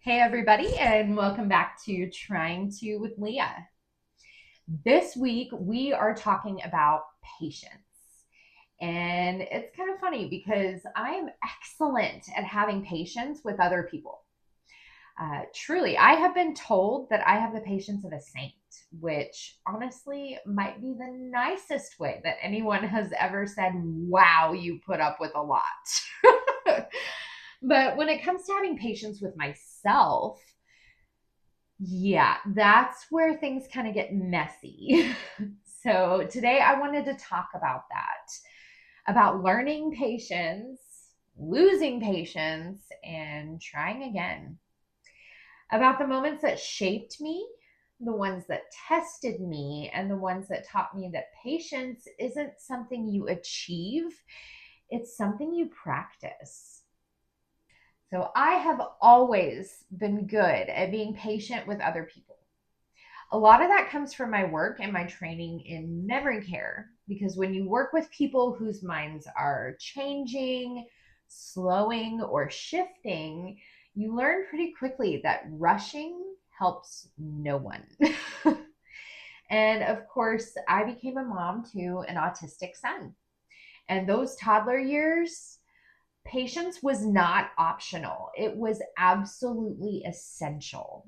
Hey, everybody, and welcome back to Trying To With Leah. This week, we are talking about patience. And it's kind of funny because I am excellent at having patience with other people. Truly, I have been told that I have the patience of a saint, which honestly might be the nicest way that anyone has ever said, wow, you put up with a lot. But when it comes to having patience with myself, yeah, that's where things kind of get messy. So today I wanted to talk about that, about learning patience, losing patience, and trying again. About the moments that shaped me, the ones that tested me, and the ones that taught me that patience isn't something you achieve, it's something you practice. So I have always been good at being patient with other people. A lot of that comes from my work and my training in memory care, because when you work with people whose minds are changing, slowing, or shifting, you learn pretty quickly that rushing helps no one. And of course, I became a mom to an autistic son. And those toddler years, patience was not optional, it was absolutely essential.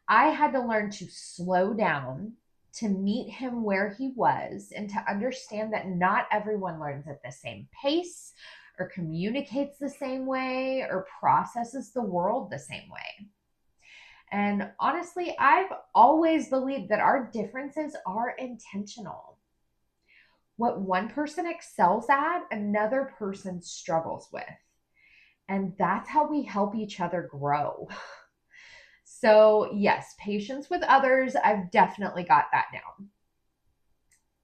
I had to learn to slow down, to meet him where he was, and to understand that not everyone learns at the same pace, or communicates the same way, or processes the world the same way. And honestly, I've always believed that our differences are intentional. What one person excels at, another person struggles with. And that's how we help each other grow. So, yes, patience with others, I've definitely got that down.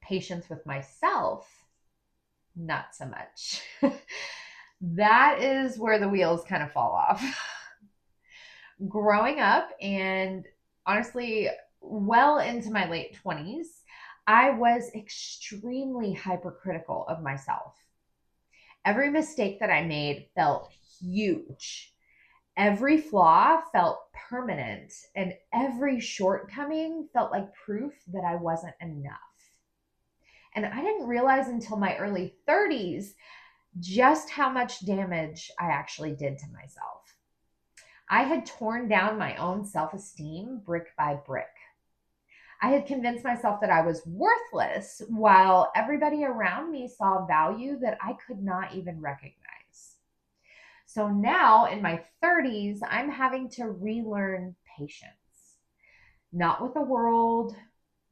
Patience with myself, not so much. That is where the wheels kind of fall off. Growing up, and honestly, well into my late 20s, I was extremely hypercritical of myself. Every mistake that I made felt huge. Every flaw felt permanent, and every shortcoming felt like proof that I wasn't enough. And I didn't realize until my early 30s just how much damage I actually did to myself. I had torn down my own self esteem brick by brick. I had convinced myself that I was worthless while everybody around me saw value that I could not even recognize. So now in my 30s, I'm having to relearn patience, not with the world,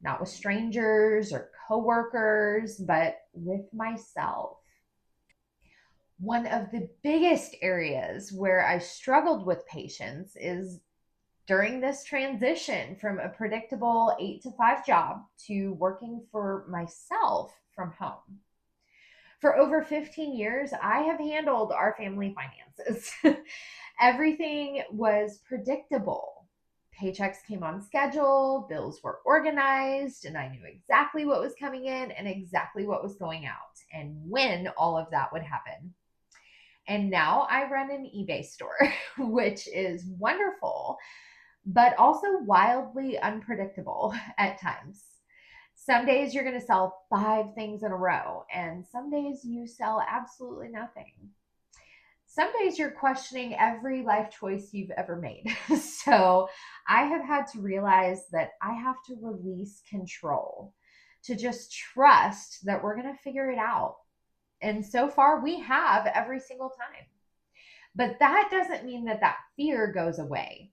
not with strangers or coworkers, but with myself. One of the biggest areas where I struggled with patience is during this transition from a predictable 8 to 5 job to working for myself from home. For over 15 years, I have handled our family finances. Everything was predictable. Paychecks came on schedule, bills were organized, and I knew exactly what was coming in and exactly what was going out and when all of that would happen. And now I run an eBay store, which is wonderful, but also wildly unpredictable at times. Some days you're going to sell 5 things in a row, and some days you sell absolutely nothing. Some days you're questioning every life choice you've ever made. So I have had to realize that I have to release control, to just trust that we're going to figure it out. And so far, we have every single time. But that doesn't mean that that fear goes away.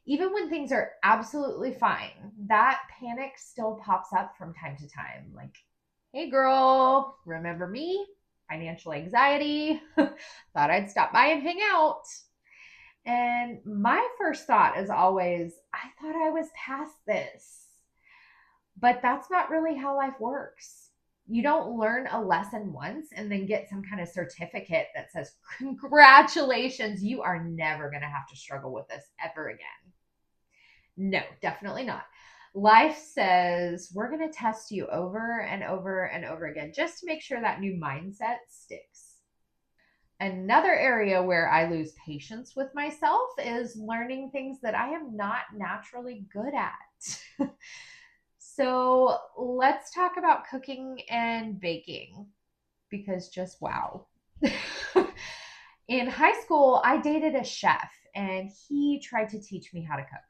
Even when things are absolutely fine, that panic still pops up from time to time. Like, hey girl, remember me? Financial anxiety. Thought I'd stop by and hang out. And my first thought is always, I thought I was past this. But that's not really how life works. You don't learn a lesson once and then get some kind of certificate that says, congratulations, you are never going to have to struggle with this ever again. No, definitely not. Life says we're going to test you over and over and over again just to make sure that new mindset sticks. Another area where I lose patience with myself is learning things that I am not naturally good at. So let's talk about cooking and baking because just wow. In high school, I dated a chef and he tried to teach me how to cook.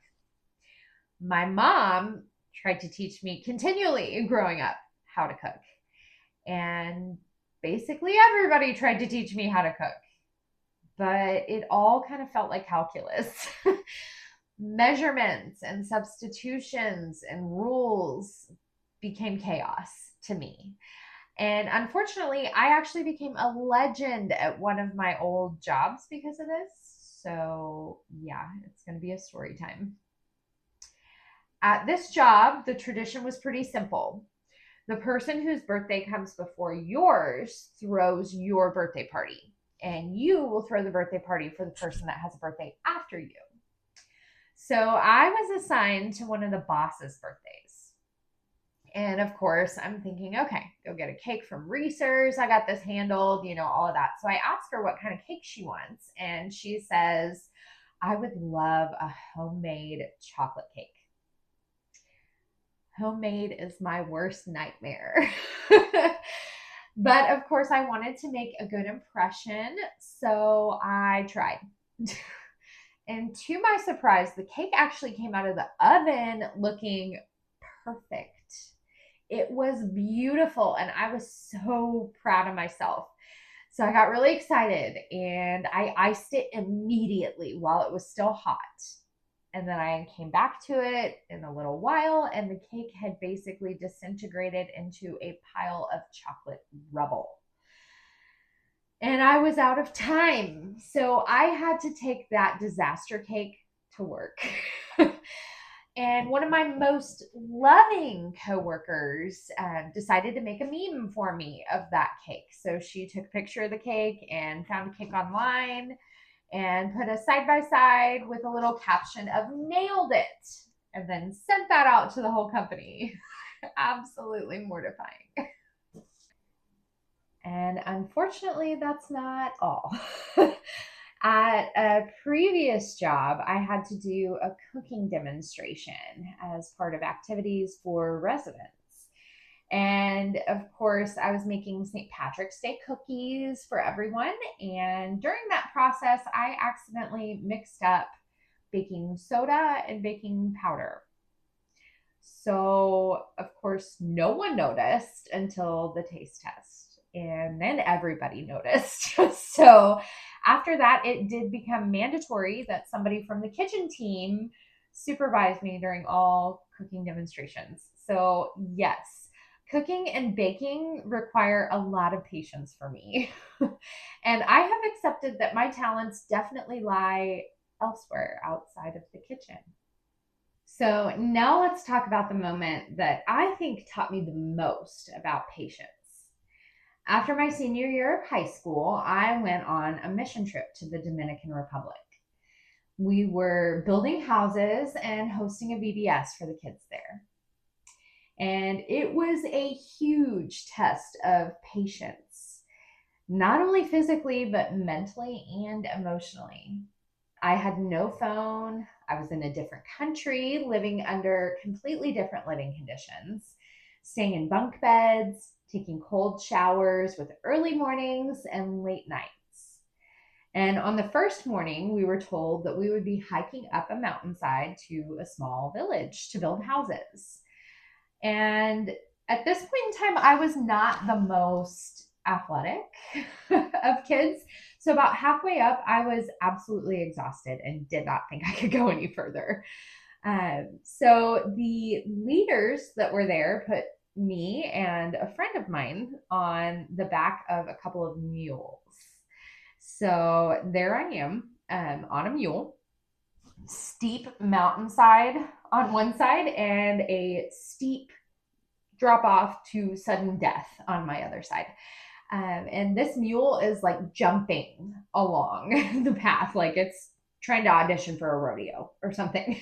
My mom tried to teach me continually growing up how to cook. And basically everybody tried to teach me how to cook, but it all kind of felt like calculus. Measurements and substitutions and rules became chaos to me. And unfortunately, I actually became a legend at one of my old jobs because of this. So, yeah, it's going to be a story time. At this job, the tradition was pretty simple. The person whose birthday comes before yours throws your birthday party, and you will throw the birthday party for the person that has a birthday after you. So I was assigned to one of the boss's birthdays. And of course, I'm thinking, okay, go get a cake from Reese's. I got this handled, all of that. So I asked her what kind of cake she wants. And she says, I would love a homemade chocolate cake. Homemade is my worst nightmare. But of course, I wanted to make a good impression. So I tried. And to my surprise, the cake actually came out of the oven looking perfect. It was beautiful, and I was so proud of myself. So I got really excited and I iced it immediately while it was still hot. And then I came back to it in a little while, and the cake had basically disintegrated into a pile of chocolate rubble. And I was out of time. So I had to take that disaster cake to work. And one of my most loving coworkers decided to make a meme for me of that cake. So she took a picture of the cake and found a cake online and put a side by side with a little caption of nailed it, and then sent that out to the whole company. Absolutely mortifying. And unfortunately, that's not all. At a previous job, I had to do a cooking demonstration as part of activities for residents. And of course, I was making St. Patrick's Day cookies for everyone. And during that process, I accidentally mixed up baking soda and baking powder. So, of course, no one noticed until the taste test. And then everybody noticed. So, after that, it did become mandatory that somebody from the kitchen team supervise me during all cooking demonstrations. So, yes, cooking and baking require a lot of patience for me. And I have accepted that my talents definitely lie elsewhere outside of the kitchen. So now let's talk about the moment that I think taught me the most about patience. After my senior year of high school, I went on a mission trip to the Dominican Republic. We were building houses and hosting a VBS for the kids there. And it was a huge test of patience, not only physically, but mentally and emotionally. I had no phone. I was in a different country, living under completely different living conditions, staying in bunk beds, taking cold showers with early mornings and late nights. And on the first morning, we were told that we would be hiking up a mountainside to a small village to build houses. And at this point in time, I was not the most athletic of kids. So about halfway up, I was absolutely exhausted and did not think I could go any further. So the leaders that were there put me and a friend of mine on the back of a couple of mules. So there I am on a mule, steep mountainside on one side and a steep drop off to sudden death on my other side. And this mule is like jumping along the path, like it's trying to audition for a rodeo or something.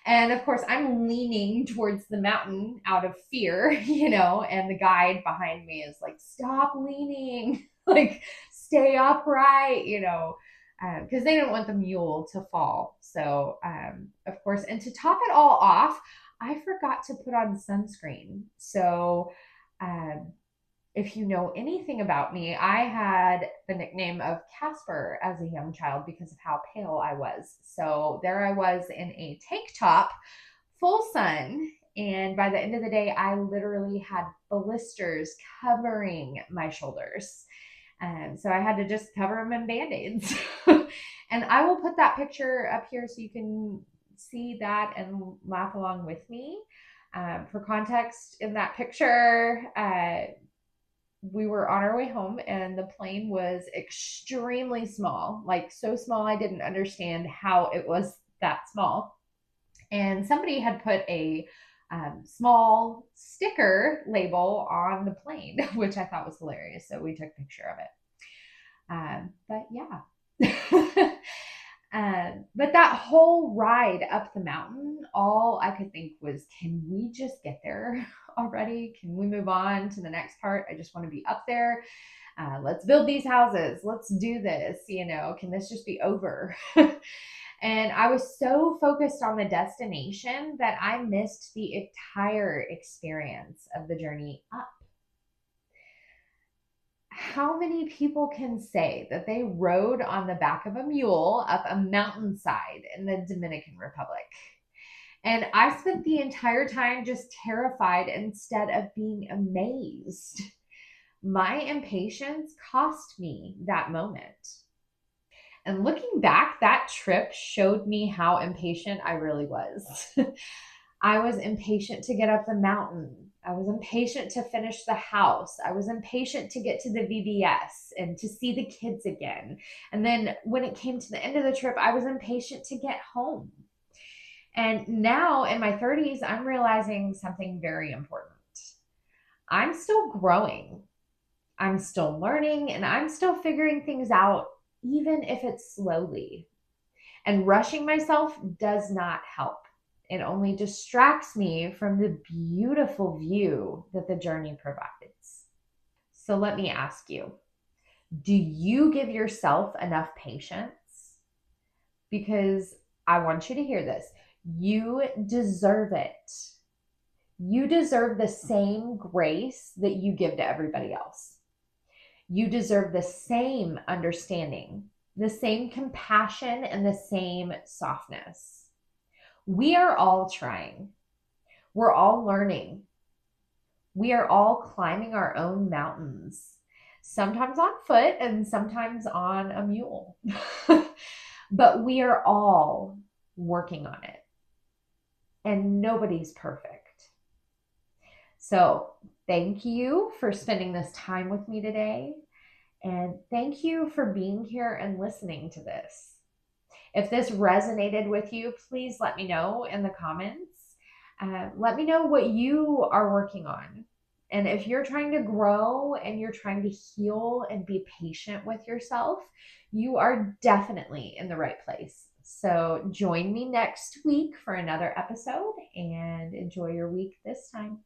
And of course, I'm leaning towards the mountain out of fear, and the guide behind me is like, stop leaning, like stay upright, because they didn't want the mule to fall. So, of course, and to top it all off, I forgot to put on sunscreen. So, um, if you know anything about me, I had the nickname of Casper as a young child because of how pale I was. So there I was in a tank top, full sun. And by the end of the day, I literally had blisters covering my shoulders. So I had to just cover them in band-aids. And I will put that picture up here so you can see that and laugh along with me. For context, in that picture, we were on our way home and the plane was extremely small, like so small I didn't understand how it was that small. And somebody had put a small sticker label on the plane, which I thought was hilarious. So we took a picture of it. But yeah. But that whole ride up the mountain, all I could think was, can we just get there already? Can we move on to the next part? I just want to be up there. Let's build these houses. Let's do this. Can this just be over? And I was so focused on the destination that I missed the entire experience of the journey up. How many people can say that they rode on the back of a mule up a mountainside in the Dominican Republic? And I spent the entire time just terrified instead of being amazed. My impatience cost me that moment. And looking back, that trip showed me how impatient I really was. I was impatient to get up the mountain. I was impatient to finish the house. I was impatient to get to the VBS and to see the kids again. And then when it came to the end of the trip, I was impatient to get home. And now in my 30s, I'm realizing something very important. I'm still growing. I'm still learning and I'm still figuring things out, even if it's slowly. And rushing myself does not help. It only distracts me from the beautiful view that the journey provides. So let me ask you, do you give yourself enough patience? Because I want you to hear this. You deserve it. You deserve the same grace that you give to everybody else. You deserve the same understanding, the same compassion, and the same softness. We are all trying. We're all learning. We are all climbing our own mountains, sometimes on foot and sometimes on a mule. But we are all working on it. And nobody's perfect. So thank you for spending this time with me today. And thank you for being here and listening to this. If this resonated with you, please let me know in the comments. Let me know what you are working on. And if you're trying to grow and you're trying to heal and be patient with yourself, you are definitely in the right place. So join me next week for another episode and enjoy your week this time.